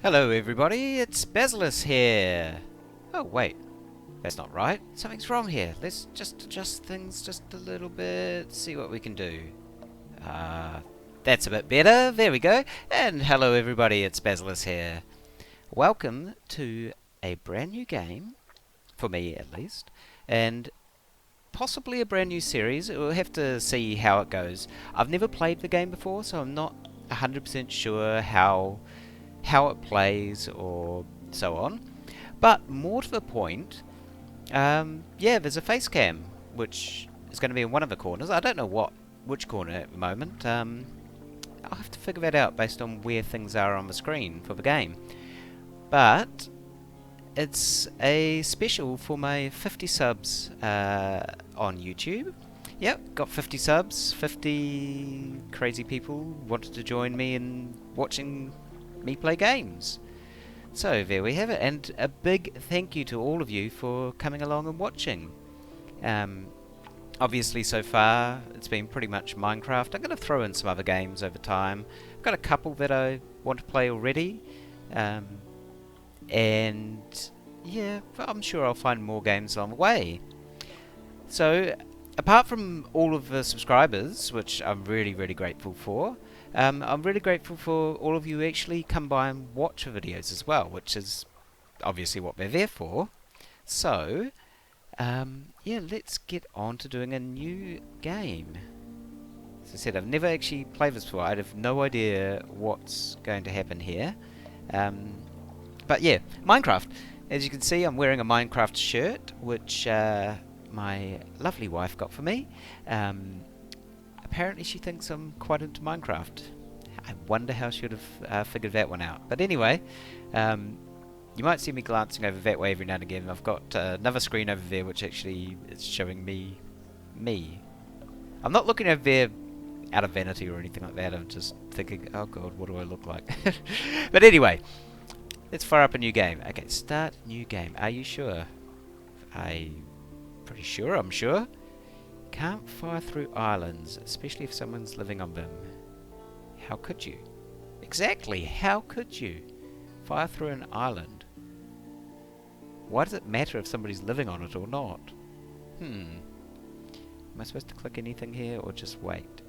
Hello everybody, it's Basilisk here. Oh wait, that's not right. Something's wrong here. Let's just adjust things just a little bit, see what we can do. Uh, that's a bit better, there we go. And hello everybody, it's Basilisk here. Welcome to a brand new game, for me at least, and possibly a brand new series. We'll have to see how it goes. I've never played the game before, so I'm not 100% sure how it plays or so on. But more to the point, yeah, there's a face cam which is going to be in one of the corners. I don't know which corner at the moment. I'll have to figure that out based on where things are on the screen for the game. But it's a special for my 50 subs on YouTube. Yep, got 50 subs. 50 crazy people wanted to join me in watching me play games. So there we have it, and a big thank you to all of you for coming along and watching. Obviously so far it's been pretty much Minecraft. I'm going to throw in some other games over time. I've got a couple that I want to play already, and yeah, I'm sure I'll find more games along the way. So apart from all of the subscribers, which I'm really grateful for, I'm really grateful for all of you who actually come by and watch the videos as well, which is obviously what they're there for. So, yeah, let's get on to doing a new game. As I said, I've never actually played this before. I have no idea what's going to happen here. But yeah, Minecraft. As you can see, I'm wearing a Minecraft shirt, which my lovely wife got for me. Apparently she thinks I'm quite into Minecraft. I wonder how she would have figured that one out. But anyway, you might see me glancing over that way every now and again. I've got another screen over there which actually is showing me. I'm not looking over there out of vanity or anything like that. I'm just thinking, oh god, what do I look like? But anyway, let's fire up a new game. Okay, start new game. Are you sure? I'm sure. Can't fire through islands, especially if someone's living on them. How could you? Exactly, how could you fire through an island? Why does it matter if somebody's living on it or not? Am I supposed to click anything here or just wait?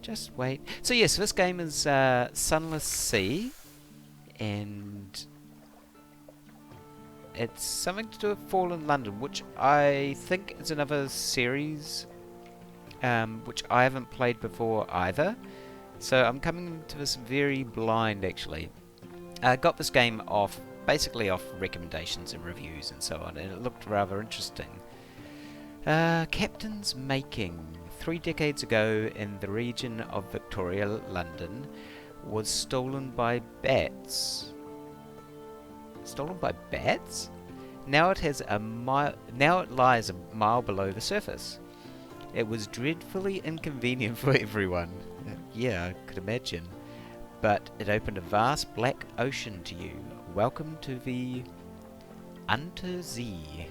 Just wait. So yes, this game is Sunless Sea, and it's something to do with Fallen London, which I think is another series, which I haven't played before either. So I'm coming into this very blind, actually. I got this game basically off recommendations and reviews and so on, and it looked rather interesting. Captain's Making. 3 decades ago in the region of Victoria, London, was stolen by bats. Stolen by bats? Now it lies a mile below the surface. It was dreadfully inconvenient for everyone. Yeah, I could imagine. But it opened a vast black ocean to you. Welcome to the Untersee.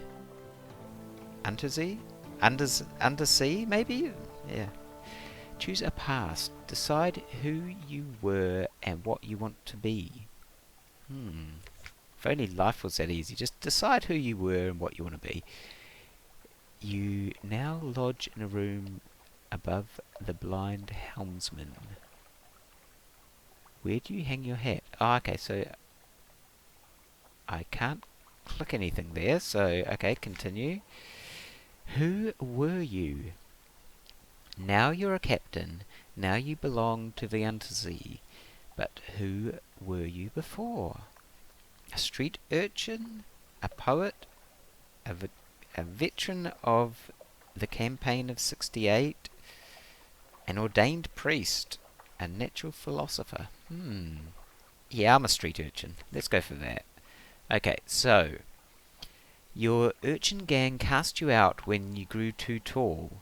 Untersee? Undersea, maybe? Yeah. Choose a past. Decide who you were and what you want to be. If only life was that easy. Just decide who you were and what you want to be. You now lodge in a room above the blind helmsman. Where do you hang your hat? Oh, okay, so I can't click anything there, so okay, continue. Who were you? Now you're a captain. Now you belong to the Untersee. But who were you before? A street urchin, a poet, a veteran of the campaign of '68, an ordained priest, a natural philosopher. Yeah, I'm a street urchin. Let's go for that. Okay, so your urchin gang cast you out when you grew too tall.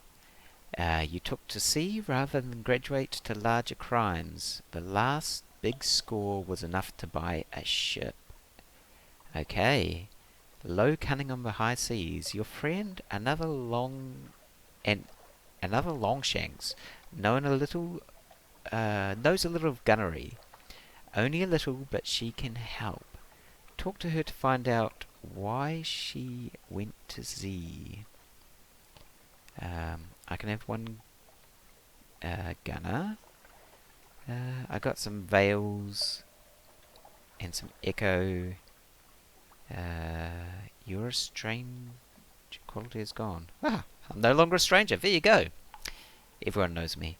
You took to sea rather than graduate to larger crimes. The last big score was enough to buy a ship. Okay. Low cunning on the high seas. Your friend, another Longshanks, knows a little of gunnery. Only a little, but she can help. Talk to her to find out why she went to Z. I can have one gunner. I got some veils and some echo. You're a strange quality is gone. Ah, I'm no longer a stranger. There you go. Everyone knows me.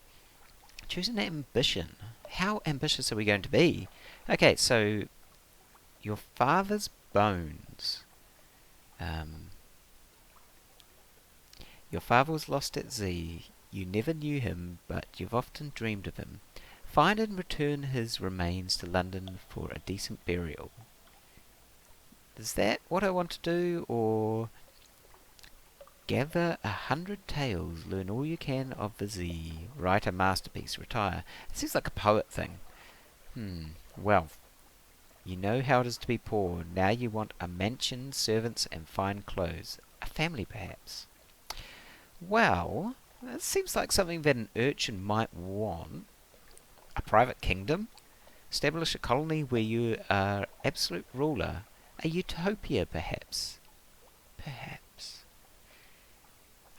Choose an ambition. How ambitious are we going to be? Okay, so your father's bones. Your father was lost at Z. You never knew him, but you've often dreamed of him. Find and return his remains to London for a decent burial. Is that what I want to do, or gather 100 tales, learn all you can of the Z, write a masterpiece, retire? It seems like a poet thing. Wealth. You know how it is to be poor. Now you want a mansion, servants, and fine clothes. A family, perhaps. Well, that seems like something that an urchin might want. A private kingdom? Establish a colony where you are absolute ruler. A utopia, perhaps. Perhaps.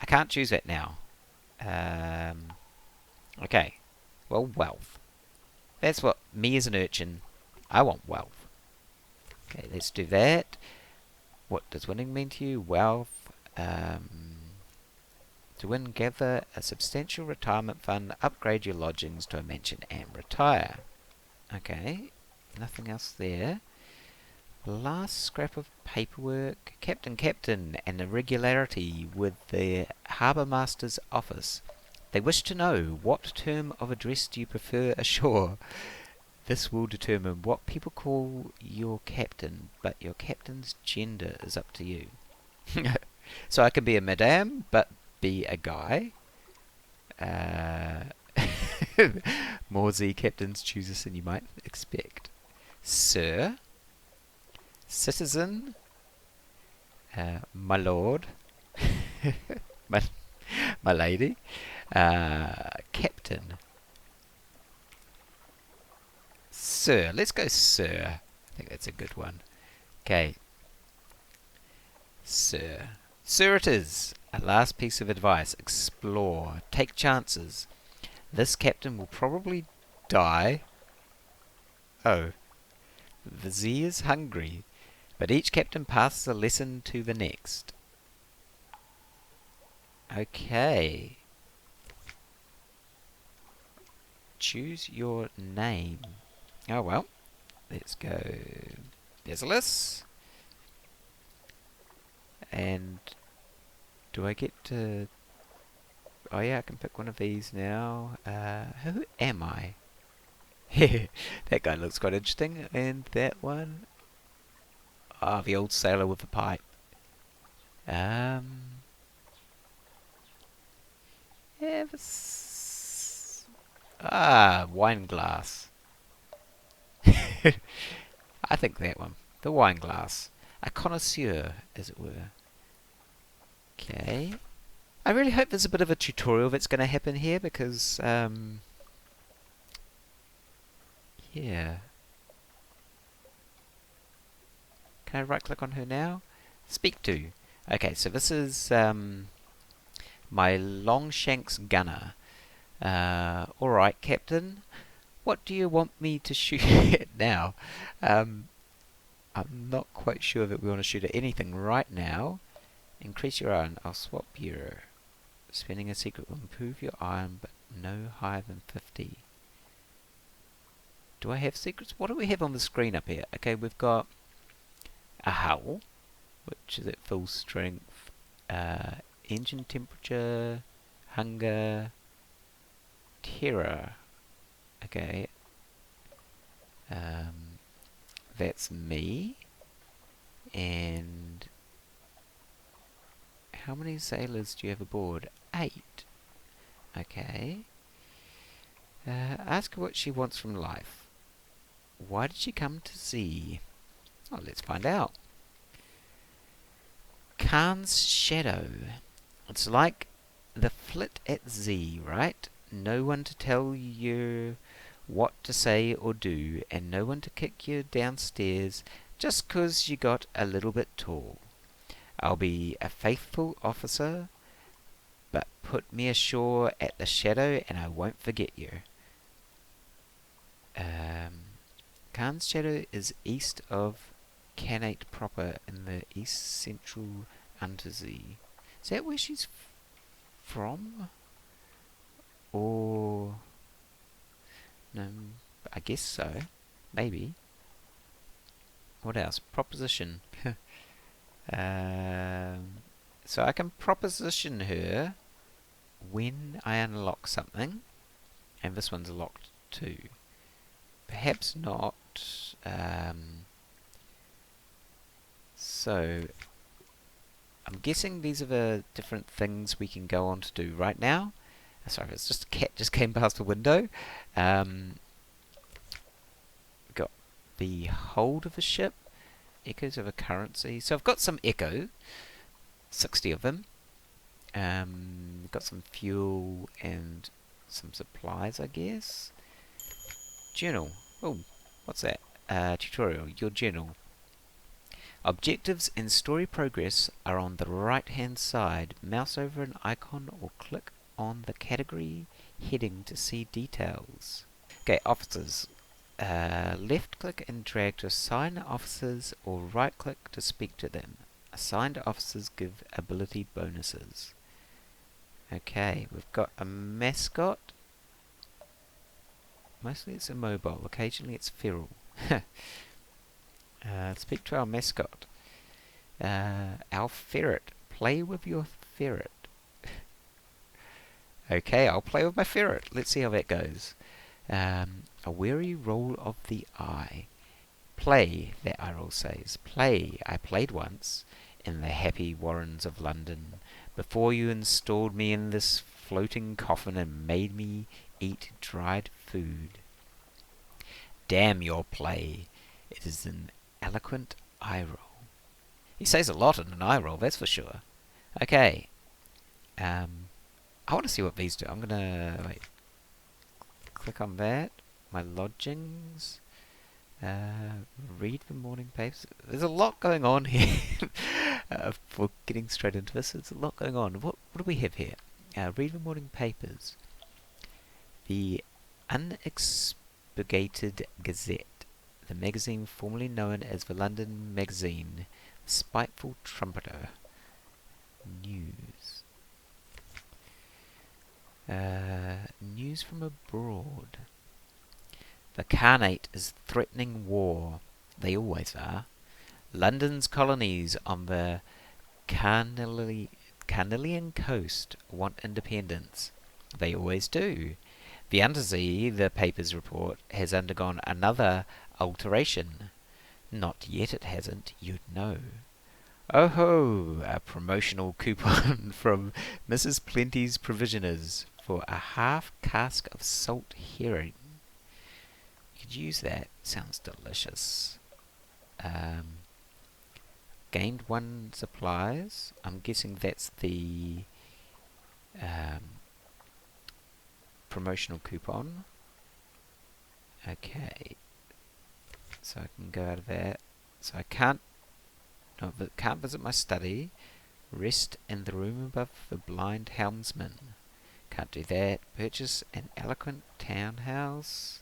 I can't choose that now. Okay. Well, wealth. That's what me as an urchin, I want wealth. Okay, let's do that. What does winning mean to you? Wealth. To win, gather a substantial retirement fund, upgrade your lodgings to a mansion, and retire. Okay, nothing else there. Last scrap of paperwork. Captain, an irregularity with the Harbour Master's office. They wish to know, what term of address do you prefer ashore? This will determine what people call your captain, but your captain's gender is up to you. So I can be a madame, but be a guy. More Z captains choose us than you might expect. Sir, citizen, my lord, my lady, captain. Sir, let's go sir. I think that's a good one. Okay. Sir. Sir it is. A last piece of advice. Explore. Take chances. This captain will probably die. Oh. The Z is hungry. But each captain passes a lesson to the next. Okay. Choose your name. Oh well. Let's go Bezilis. And do I get to... Oh yeah, I can pick one of these now. Who am I? That guy looks quite interesting. And that one... Ah, the old sailor with the pipe. Yeah, this... Ah, wine glass. I think that one. The wine glass. A connoisseur, as it were. Okay. I really hope there's a bit of a tutorial that's going to happen here, because, yeah. Can I right-click on her now? Speak to. Okay, so this is, my Longshanks gunner. Alright, Captain. What do you want me to shoot at now? I'm not quite sure that we want to shoot at anything right now. Increase your iron. I'll swap your... Spending a secret will improve your iron, but no higher than 50. Do I have secrets? What do we have on the screen up here? Okay, we've got a hull, which is at full strength. Engine temperature, hunger, terror. Okay. That's me. And how many sailors do you have aboard? 8. Okay. Ask her what she wants from life. Why did she come to Z? Oh, let's find out. Khan's shadow. It's like the flit at Z, right? No one to tell you what to say or do, and no one to kick you downstairs just 'cause you got a little bit tall. I'll be a faithful officer, but put me ashore at the Shadow and I won't forget you. Khan's Shadow is east of Canate proper in the east central Untersee. Is that where she's from? Or... no, I guess so. Maybe. What else? Proposition. So I can proposition her when I unlock something, and this one's locked too. Perhaps not. So I'm guessing these are the different things we can go on to do right now. Sorry, it's just a cat just came past the window. Got the hold of a ship, echoes of a currency. So I've got some echo, 60 of them. Got some fuel and some supplies, I guess. Journal. Oh, what's that? Tutorial. Your journal. Objectives and story progress are on the right hand side. Mouse over an icon or click on the category heading to see details. Okay, officers. Left click and drag to assign officers or right click to speak to them. Assigned officers give ability bonuses. Okay, we've got a mascot. Mostly it's immobile, occasionally it's feral. Speak to our mascot. Our ferret. Play with your ferret. Okay, I'll play with my ferret. Let's see how that goes. A weary roll of the eye. Play, that eye roll says. Play. I played once in the happy warrens of London, before you installed me in this floating coffin and made me eat dried food. Damn your play. It is an eloquent eye roll. He says a lot in an eye roll, that's for sure. Okay. I want to see what these do. I'm gonna wait. Click on that. My lodgings. Read the morning papers. There's a lot going on here. For getting straight into this, there's a lot going on. What do we have here? Read the morning papers. The Unexpurgated Gazette, the magazine formerly known as the London Magazine, the Spiteful Trumpeter. News. News from abroad. The Khanate is threatening war. They always are. London's colonies on the Carnelian coast want independence. They always do. The Untersee, the papers report, has undergone another alteration. Not yet it hasn't, you'd know. Oh ho! A promotional coupon from Mrs. Plenty's Provisioners for a half cask of salt herring. You could use that. Sounds delicious. Gained 1 supplies. I'm guessing that's the promotional coupon. Okay. So I can go out of that. So I can't visit my study. Rest in the room above the blind helmsman. Can't do that. Purchase an eloquent townhouse.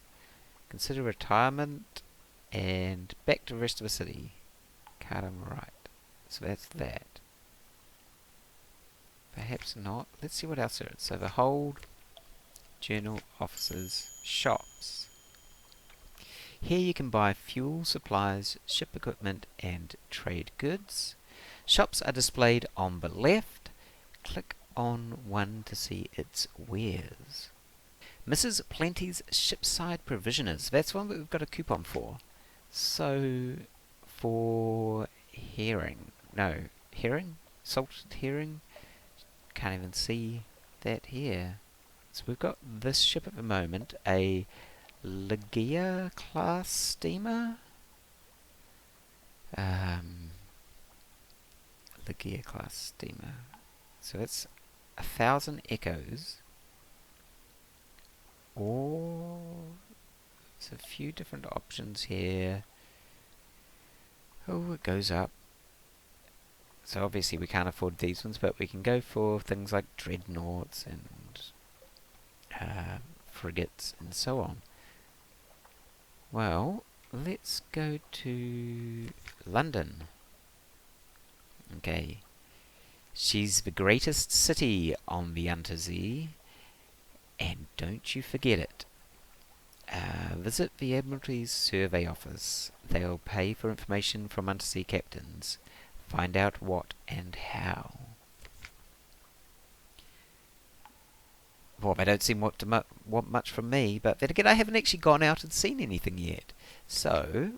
Consider retirement. And back to the rest of the city. Card on the right. So that's that. Perhaps not. Let's see what else there is. So the hold, journal, officers, shops. Here you can buy fuel, supplies, ship equipment, and trade goods. Shops are displayed on the left. Click on one to see its wares. Mrs. Plenty's Shipside Provisioners. That's one that we've got a coupon for. So, for herring. No, herring? Salted herring? Can't even see that here. So we've got this ship at the moment, a Legia class steamer. Legia class steamer. So it's 1,000 echoes. Or There's a few different options here. Oh, it goes up. So obviously we can't afford these ones, but we can go for things like dreadnoughts and frigates and so on. Well, let's go to London. Okay. She's the greatest city on the Untersee, and don't you forget it. Visit the Admiralty's Survey Office. They'll pay for information from undersea captains. Find out what and how. Well, they don't seem to want much from me, but then again, I haven't actually gone out and seen anything yet. So,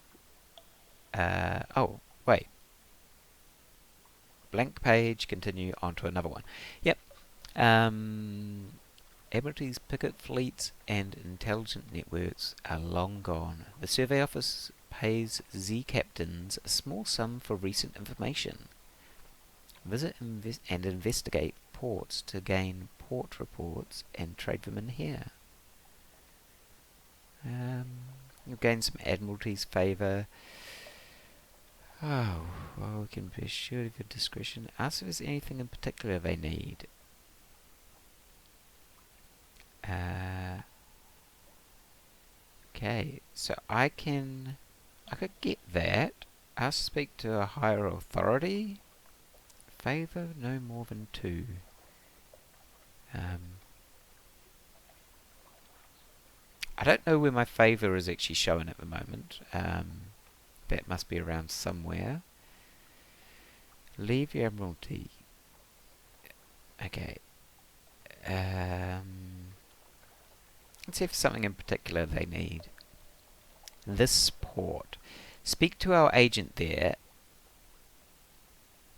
oh, wait. Blank page, continue on to another one. Yep. Admiralty's picket fleets and intelligent networks are long gone. The survey office pays Z captains a small sum for recent information. Visit and investigate ports to gain port reports and trade them in here. You'll gain some Admiralty's favour. Oh, well, we can be assured of your discretion. Ask if there's anything in particular they need. Okay, so I could get that. Ask to speak to a higher authority. Favour no more than 2. I don't know where my favour is actually showing at the moment. That must be around somewhere. Leave your Admiralty. Okay. Let's see if something in particular they need. This port. Speak to our agent there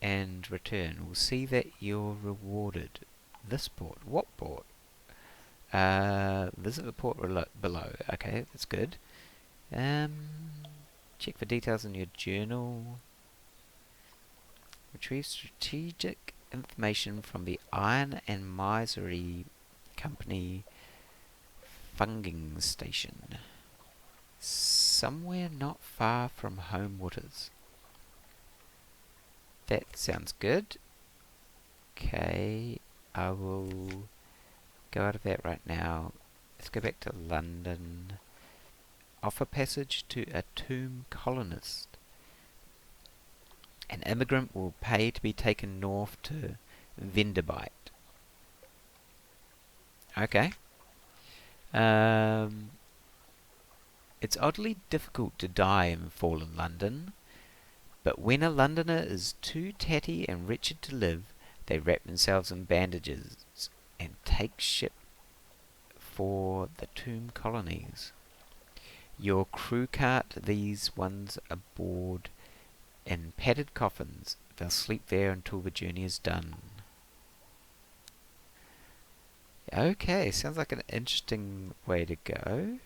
and return. We'll see that you're rewarded. This port. What port? Visit the port below. Okay, that's good. Check for details in your journal. Retrieve strategic information from the Iron and Misery Company Funging Station. Somewhere not far from home waters. That sounds good. Okay, I will go out of that right now. Let's go back to London. Offer passage to a tomb colonist. An immigrant will pay to be taken north to Venderbite. Okay. It's oddly difficult to die in fallen London, but when a Londoner is too tatty and wretched to live, they wrap themselves in bandages and take ship for the tomb colonies. Your crew cart these ones aboard in padded coffins. They'll sleep there until the journey is done. Okay, sounds like an interesting way to go.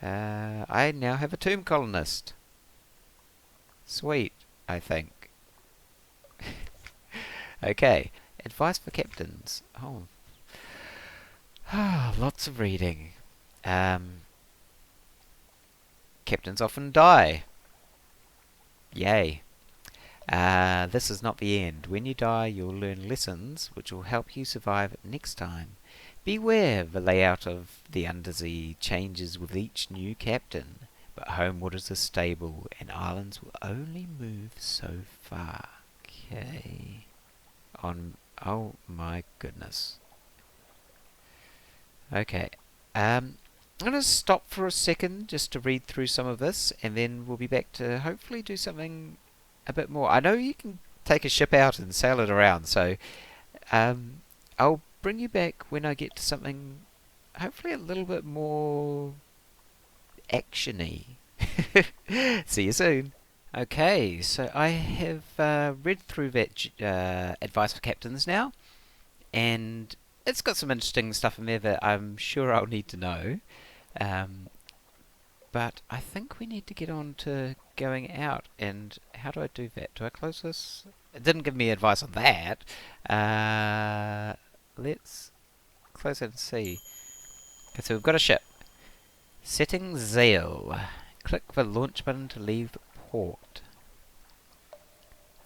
I now have a tomb colonist. Sweet, I think. Okay, advice for captains. Oh, lots of reading. Captains often die. Yay. This is not the end. When you die, you'll learn lessons which will help you survive next time. Beware, the layout of the undersea changes with each new captain, but home waters are stable, and islands will only move so far. Okay. Oh my goodness. Okay. I'm going to stop for a second just to read through some of this, and then we'll be back to hopefully do something a bit more. I know you can take a ship out and sail it around, so I'll bring you back when I get to something hopefully a little bit more action-y. See you soon. Okay, so I have read through that advice for captains now, and it's got some interesting stuff in there that I'm sure I'll need to know. But I think we need to get on to going out. And how do I do that? Do I close this? It didn't give me advice on that. Let's close it and see. Okay, so we've got a ship. Setting sail. Click the launch button to leave port.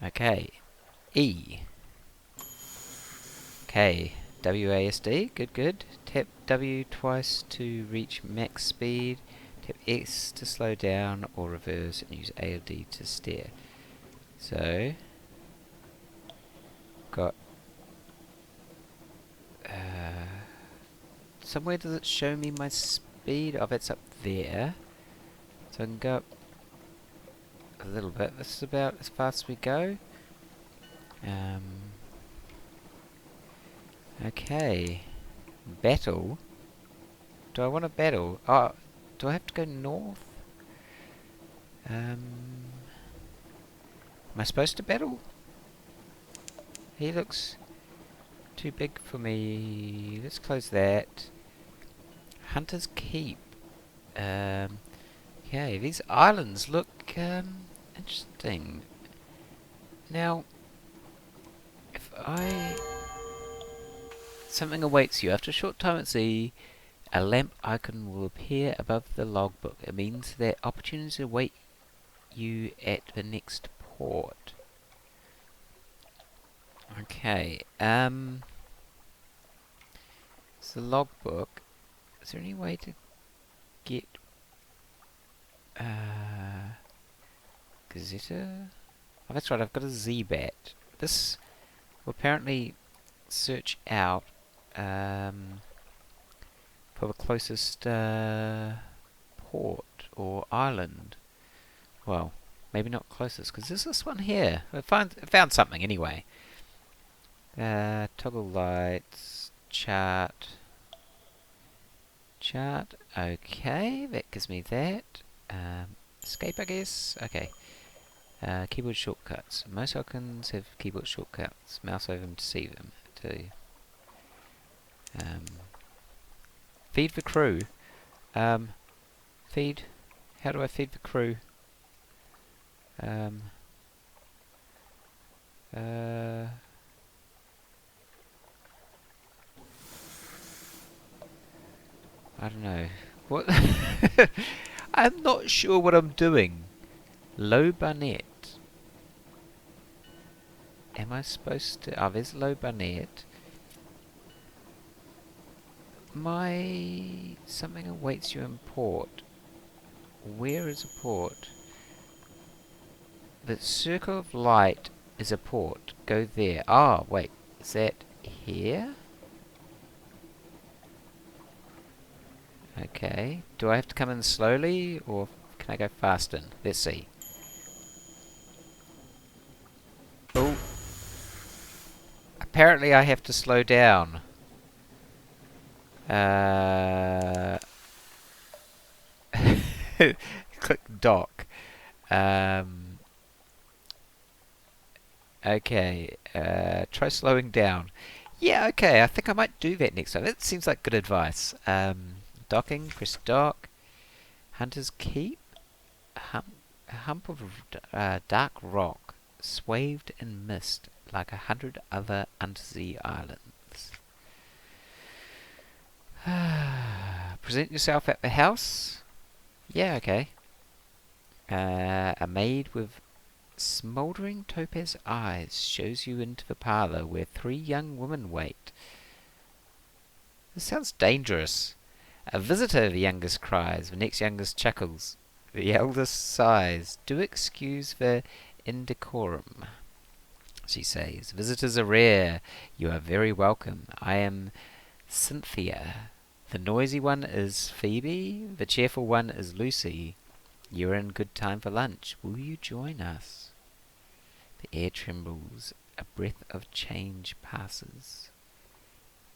Okay. E. Okay. WASD. Good, good. Tap W twice to reach max speed. Tap X to slow down or reverse, and use A or D to steer. So, got somewhere does it show me my speed? Oh, it's up there. So I can go up a little bit. This is about as fast as we go. Okay. Battle. Do I want to battle? Oh, do I have to go north? Am I supposed to battle? He looks too big for me. Let's close that. Hunter's Keep. Okay, these islands look interesting. Now, if I... Something awaits you. After a short time at sea, a lamp icon will appear above the logbook. It means that opportunities await you at the next port. Okay, it's the logbook. Is there any way to get Gazetta? Oh, that's right, I've got a Z-Bat. This will apparently search out for the closest port or island. Well, maybe not closest, because there's this one here. I found something anyway. Toggle lights, chart. Okay, that gives me that. Escape, I guess. Okay. Keyboard shortcuts. Most icons have keyboard shortcuts. Mouse over them to see them. Feed the crew. Feed. How do I feed the crew? I don't know. What? I'm not sure what I'm doing. Low Barnett. Am I supposed to... Oh, there's Low Barnett. Something awaits you in port. Where is a port? The circle of light is a port. Go there. Ah, wait. Is that here? Okay. Do I have to come in slowly, or can I go fast in? Let's see. Oh. Apparently I have to slow down. Click dock. Okay. Try slowing down. Yeah, okay. I think I might do that next time. That seems like good advice. Docking. Press dock. Hunter's Keep. A hump of dark rock, swathed in mist, like 100 other undersea islands. Present yourself at the house. Yeah, okay. A maid with smouldering topaz eyes shows you into the parlour where 3 young women wait. This sounds dangerous. A visitor, the youngest cries. The next youngest chuckles. The eldest sighs. Do excuse the indecorum, she says. Visitors are rare. You are very welcome. I am Cynthia. The noisy one is Phoebe. The cheerful one is Lucy. You are in good time for lunch. Will you join us? The air trembles. A breath of change passes.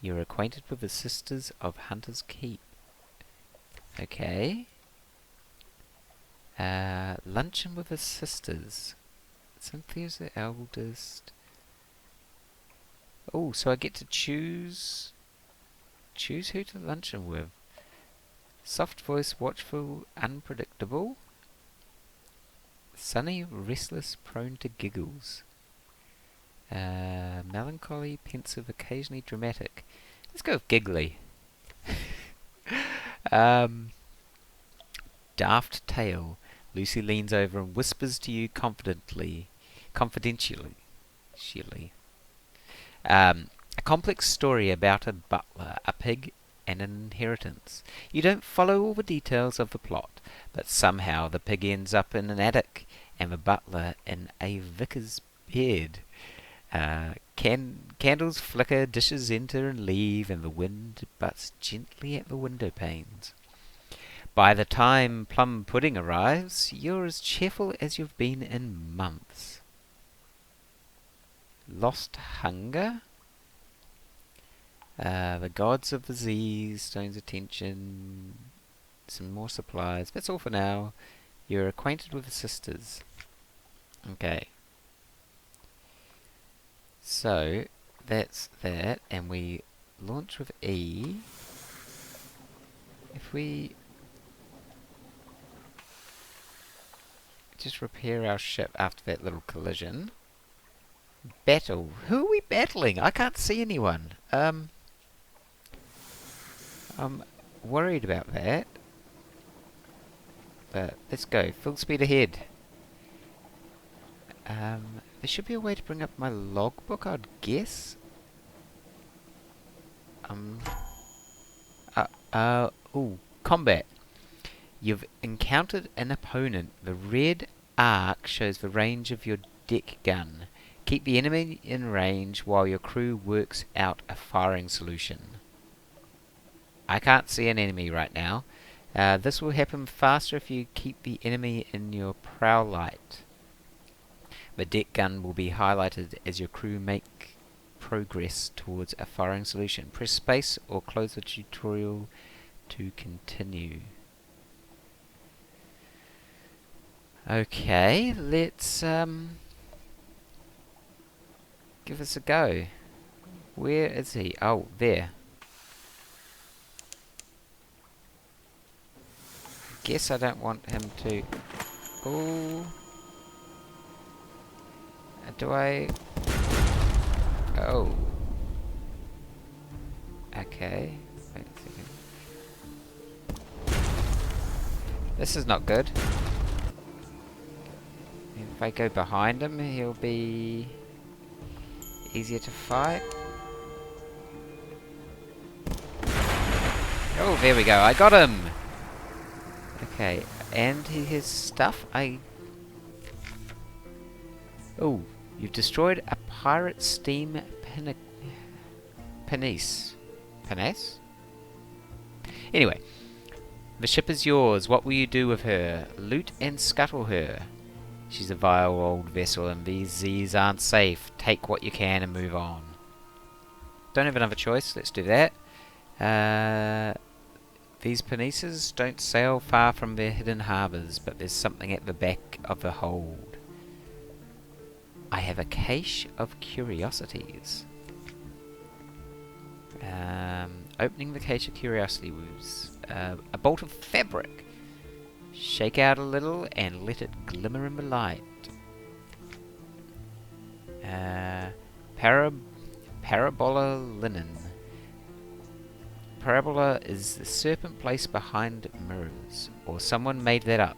You are acquainted with the sisters of Hunter's Keep. Okay. Luncheon with the sisters. Cynthia's the eldest. Oh, so I get to choose who to luncheon with. Soft voice, watchful, unpredictable. Sunny, restless, prone to giggles. Melancholy, pensive, occasionally dramatic. Let's go with giggly. daft tale. Lucy leans over and whispers to you confidentially. A complex story about a butler, a pig, and an inheritance. You don't follow all the details of the plot, but somehow the pig ends up in an attic, and the butler in a vicar's bed. Candles flicker, dishes enter and leave, and the wind butts gently at the window panes. By the time plum pudding arrives, you're as cheerful as you've been in months. Lost hunger? The gods of the Z's, stones attention, some more supplies. That's all for now. You're acquainted with the sisters. Okay. So, that's that, and we launch with E. If we just repair our ship after that little collision. Battle. Who are we battling? I can't see anyone. I'm worried about that. But let's go. Full speed ahead. There should be a way to bring up my logbook, I'd guess. Ooh, combat. You've encountered an opponent. The red arc shows the range of your deck gun. Keep the enemy in range while your crew works out a firing solution. I can't see an enemy right now. This will happen faster if you keep the enemy in your prow light. The deck gun will be highlighted as your crew make progress towards a firing solution. Press space or close the tutorial to continue. Okay, let's give this a go. Where is he? Oh, there. Guess I don't want him to... Oh. Do I... Oh. Okay. Wait a second. This is not good. If I go behind him, he'll be easier to fight. Oh, there we go. I got him! Okay, and he has stuff. Oh, you've destroyed a pirate steam pinnace. Pinnace? Anyway, the ship is yours. What will you do with her? Loot and scuttle her. She's a vile old vessel and these Z's aren't safe. Take what you can and move on. Don't have another choice. Let's do that. These pinnaces don't sail far from their hidden harbours, but there's something at the back of the hold. I have a cache of curiosities. Opening the cache of curiosities was a bolt of fabric. Shake out a little and let it glimmer in the light. Parabola linen. Parabola is the serpent placed behind mirrors, or someone made that up.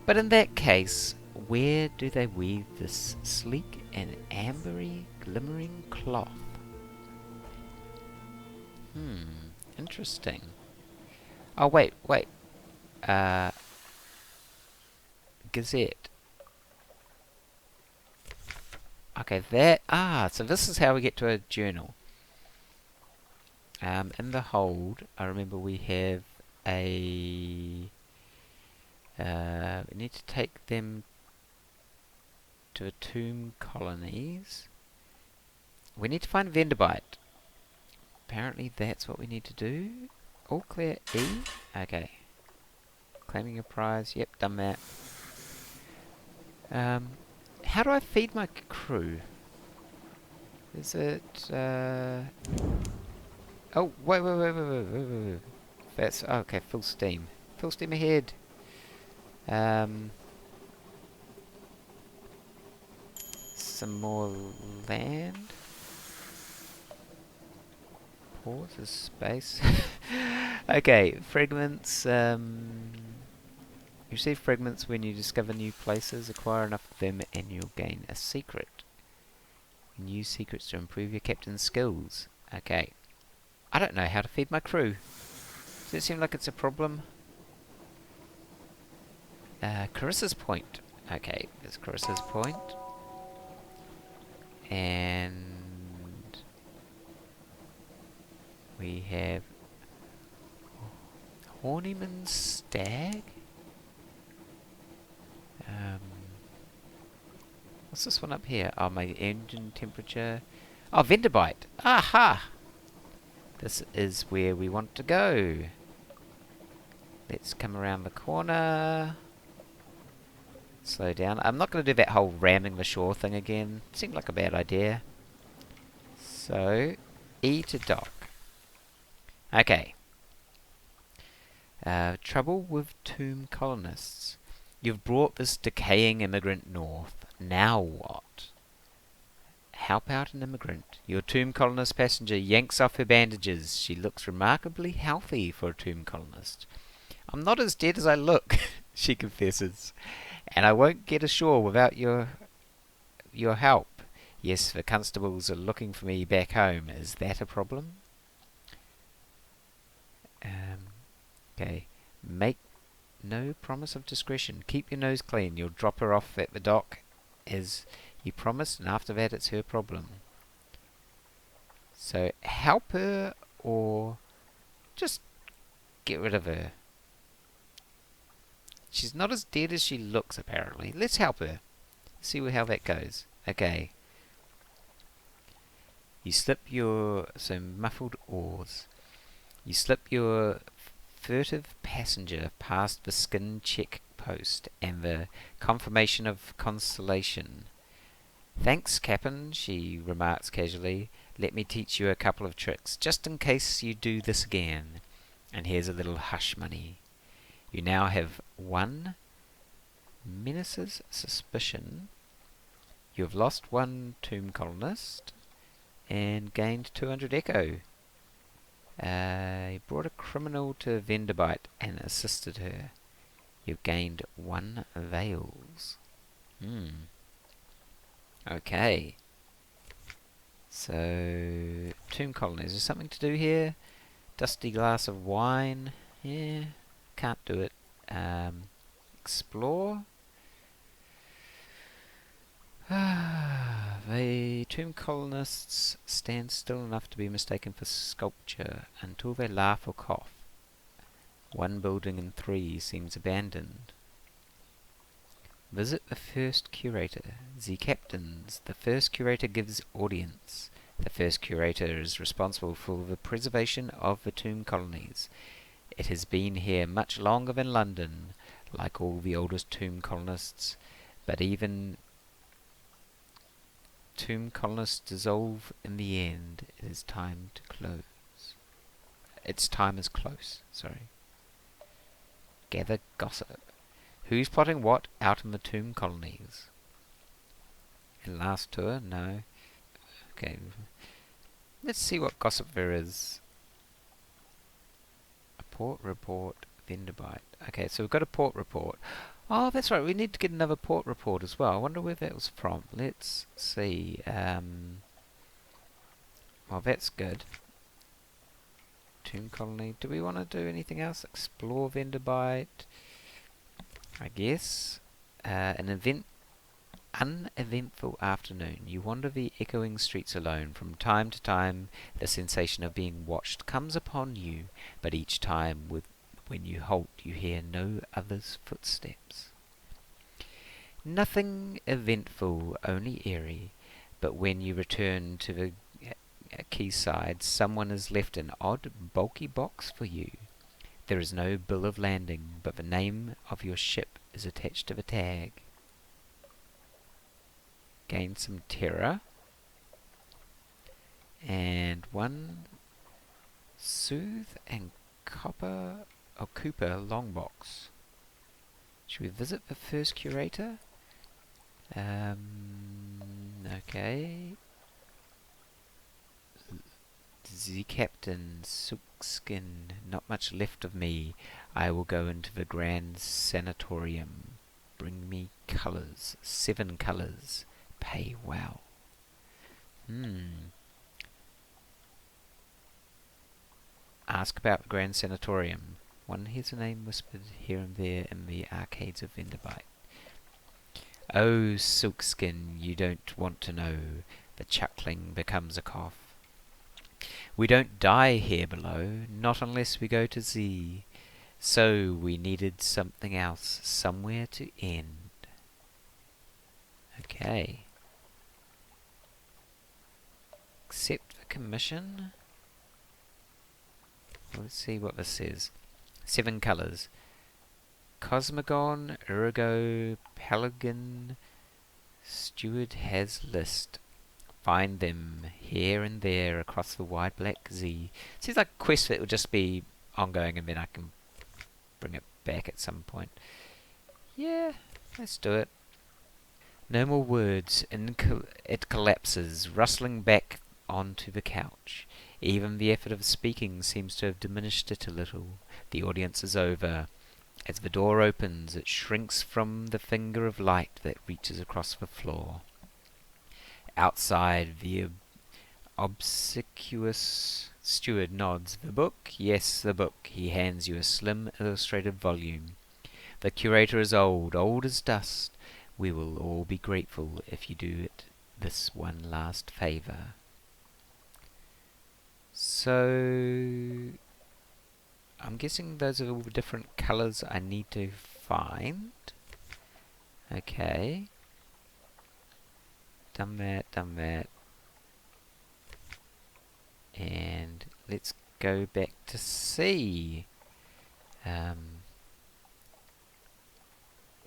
But in that case, where do they weave this sleek and ambery glimmering cloth? Interesting. Oh, wait. Gazette. Okay, so this is how we get to a journal. In the hold, I remember we have we need to take them to the tomb colonies. We need to find Venderbite. Apparently that's what we need to do. All clear E. Okay. Claiming a prize. Yep, done that. How do I feed my crew? Is it... Oh, wait. That's... Okay, full steam. Full steam ahead. Some more land. Pause, space. Okay, fragments, You receive fragments when you discover new places. Acquire enough of them and you'll gain a secret. Use secrets to improve your captain's skills. Okay. I don't know how to feed my crew. Does it seem like it's a problem? Carissa's Point. Okay, there's Carissa's Point. And we have Horniman's Stag. What's this one up here? Oh, my engine temperature. Oh, Venderbite. Aha! This is where we want to go. Let's come around the corner. Slow down. I'm not going to do that whole ramming the shore thing again. Seemed like a bad idea. So, E to dock. Okay. Trouble with tomb colonists. You've brought this decaying immigrant north. Now what? Help out an immigrant. Your tomb colonist passenger yanks off her bandages. She looks remarkably healthy for a tomb colonist. I'm not as dead as I look, she confesses. And I won't get ashore without your help. Yes, the constables are looking for me back home. Is that a problem? Okay. Make no promise of discretion. Keep your nose clean. You'll drop her off at the dock as you promised, and after that it's her problem. So help her or just get rid of her. She's not as dead as she looks, apparently. Let's help her. See how that goes. Okay. You slip your... So, muffled oars. You slip your furtive passenger past the skin check post and the confirmation of constellation. Thanks, Captain, she remarks casually. Let me teach you a couple of tricks, just in case you do this again. And here's a little hush money. You now have 1 menace's suspicion. You have lost 1 tomb colonist and gained 200 echo. You brought a criminal to Venderbite and assisted her. You've gained 1 Veils. Okay. So, tomb colony. Is there something to do here? Dusty glass of wine. Yeah, can't do it. Explore. The tomb colonists stand still enough to be mistaken for sculpture until they laugh or cough. 1 building in 3 seems abandoned. Visit the first curator. The captains. The first curator gives audience. The first curator is responsible for the preservation of the tomb colonies. It has been here much longer than London, like all the oldest tomb colonists, but even tomb colonists dissolve in the end. It is time to close. Its time is close, sorry. Gather gossip. Who's plotting what out in the tomb colonies? In last tour? No. Okay. Let's see what gossip there is. A port report, Venderbite. Okay, so we've got a port report. Oh, that's right. We need to get another port report as well. I wonder where that was from. Let's see. Well, that's good. Tomb colony. Do we want to do anything else? Explore Venderbite. I guess. An uneventful afternoon. You wander the echoing streets alone. From time to time, the sensation of being watched comes upon you, but each time when you halt, you hear no other's footsteps. Nothing eventful, only eerie, but when you return to the quayside, someone has left an odd, bulky box for you. There is no bill of landing, but the name of your ship is attached to the tag. Gain some terror. And 1 soothe and Cooper longbox. Should we visit the first curator? Okay. The captain silk skin, not much left of me. I will go into the grand sanatorium. Bring me colours, 7 colours. Pay well. Ask about the grand sanatorium. One hears a name whispered here and there in the arcades of Venderbite. Oh, silkskin, you don't want to know. The chuckling becomes a cough. We don't die here below, not unless we go to Z. So we needed something else, somewhere to end. Okay. Accept the commission. Let's see what this says. 7 colours. Cosmogon, Urigo, Pelagon, Steward has list. Find them here and there across the wide black Z. Seems like a quest that will just be ongoing and then I can bring it back at some point. Yeah, let's do it. No more words. It collapses, rustling back onto the couch. Even the effort of speaking seems to have diminished it a little. The audience is over. As the door opens, it shrinks from the finger of light that reaches across the floor. Outside, the obsequious steward nods. The book? Yes, the book. He hands you a slim, illustrated volume. The curator is old as dust. We will all be grateful if you do it this one last favour. So, I'm guessing those are all the different colours I need to find. Okay. Done that. And let's go back to C.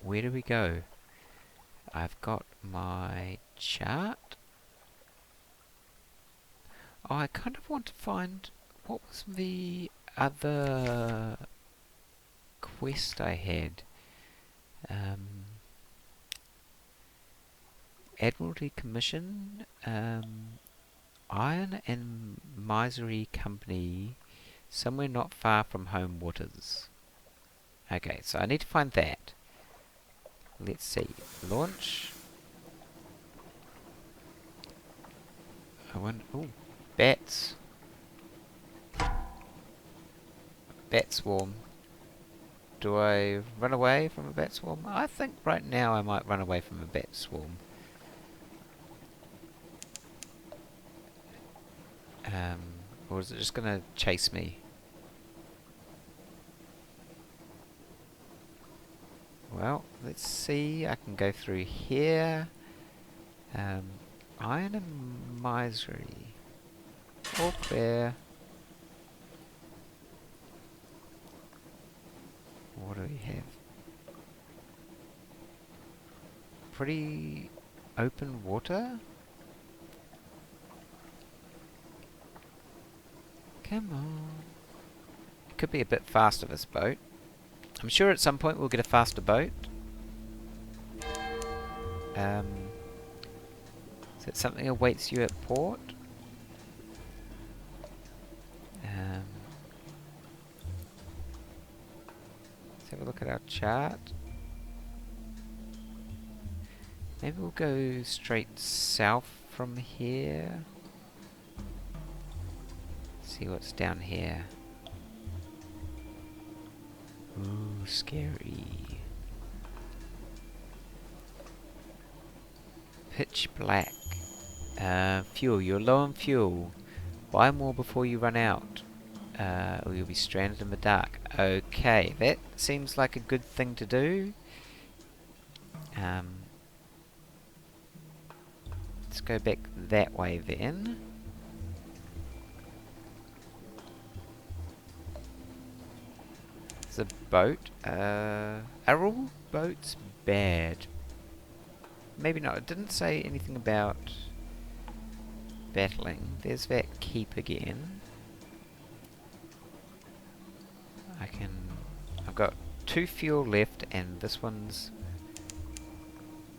Where do we go? I've got my chart. Oh, I kind of want to find what was the other quest I had. Admiralty Commission, Iron and Misery Company, somewhere not far from home waters. Okay, so I need to find that. Let's see. Launch. I wonder. Oh, bats. Bat swarm. Do I run away from a bat swarm? I think right now I might run away from a bat swarm. Or is it just gonna chase me? Well, let's see. I can go through here. Iron and Misery. All clear. What do we have? Pretty open water. Come on. It could be a bit faster, this boat. I'm sure at some point we'll get a faster boat. Is it something awaits you at port? Let's have a look at our chart. Maybe we'll go straight south from here. See what's down here. Ooh, scary. Pitch black. Fuel. You're low on fuel. Buy more before you run out. Or you'll be stranded in the dark. Okay, that seems like a good thing to do. Let's go back that way then. There's a boat. Are all boats bad? Maybe not. It didn't say anything about battling. There's that keep again. I've got 2 fuel left and this one's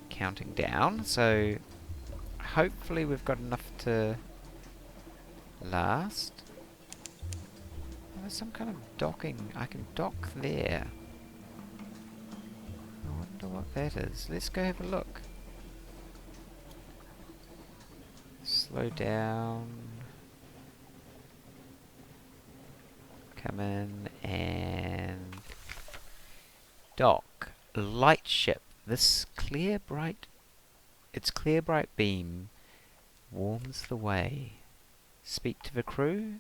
counting down, so hopefully we've got enough to last. there's some kind of docking. I can dock there. I wonder what that is. Let's go have a look. Slow down. Come in and dock. Light ship. This clear bright beam warms the way. Speak to the crew.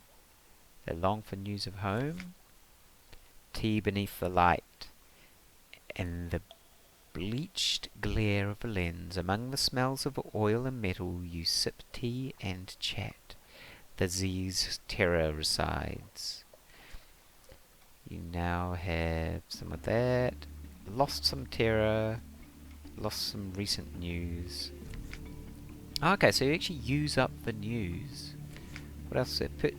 They long for news of home. Tea beneath the light. And the bleached glare of the lens. Among the smells of oil and metal, you sip tea and chat. The Z's terror resides. You now have some of that. Lost some terror. Lost some recent news. Okay, so you actually use up the news. What else is there?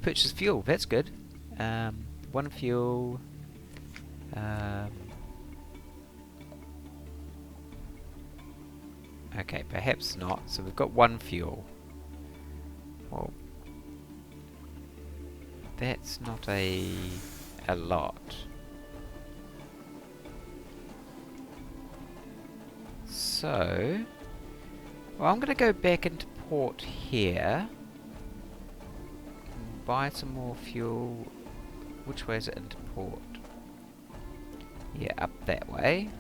Purchase fuel. That's good. One fuel. Okay, perhaps not. So we've got one fuel. Well, that's not a lot. So, well, I'm going to go back into port here and buy some more fuel. Which way is it into port? Yeah, up that way.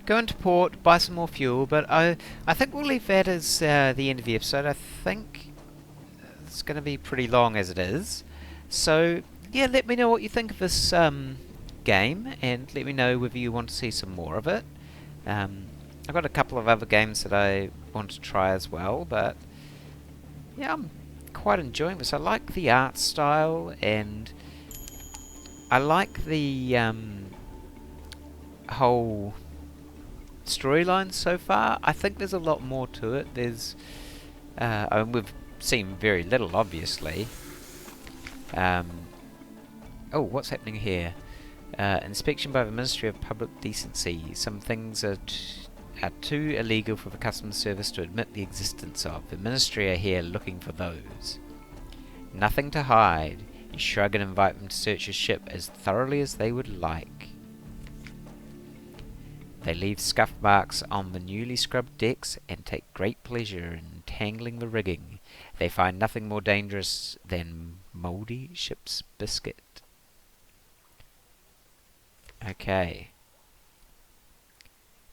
Go into port, buy some more fuel, but I think we'll leave that as the end of the episode. I think it's going to be pretty long as it is. So, yeah, let me know what you think of this game, and let me know whether you want to see some more of it. I've got a couple of other games that I want to try as well, but yeah, I'm quite enjoying this. I like the art style, and I like the whole storyline so far. I think there's a lot more to it. There's we've seen very little, obviously. Oh, what's happening here? Inspection by the Ministry of Public Decency. Some things are too illegal for the Customs Service to admit the existence of. The Ministry are here looking for those. Nothing to hide. You shrug and invite them to search your ship as thoroughly as they would like. They leave scuff marks on the newly scrubbed decks and take great pleasure in tangling the rigging. They find nothing more dangerous than mouldy ship's biscuit. Okay.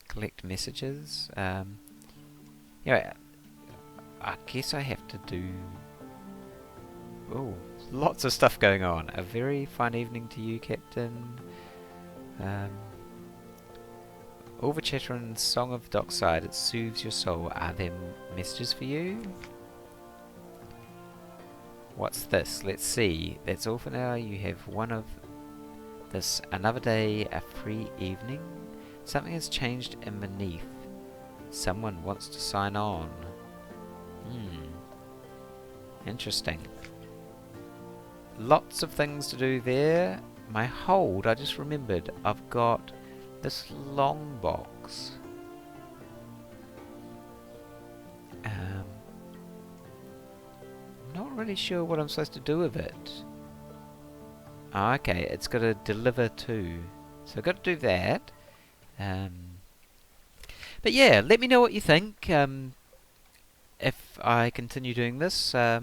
Collect messages. Yeah, I guess I have to do... Oh, lots of stuff going on. A very fine evening to you, Captain. All the chatter and song of dockside, it soothes your soul. Are there messages for you? What's this? Let's see. That's all for now. You have one of this. Another day, a free evening. Something has changed in beneath. Someone wants to sign on. Interesting. Lots of things to do there. My hold, I just remembered, I've got this long box. Not really sure what I'm supposed to do with it. Oh, okay, it's got to deliver to. So I've got to do that. But yeah, let me know what you think. If I continue doing this, I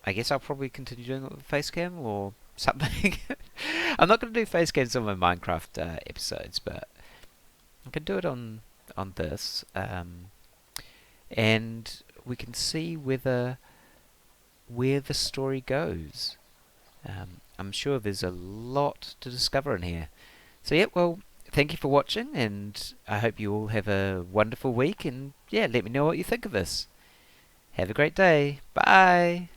guess I'll probably continue doing it with Facecam or something. I'm not going to do Facecams on my Minecraft episodes, but I can do it on this. And we can see where the story goes. I'm sure there's a lot to discover in here. So yeah, well, thank you for watching, and I hope you all have a wonderful week, and yeah, let me know what you think of this. Have a great day. Bye!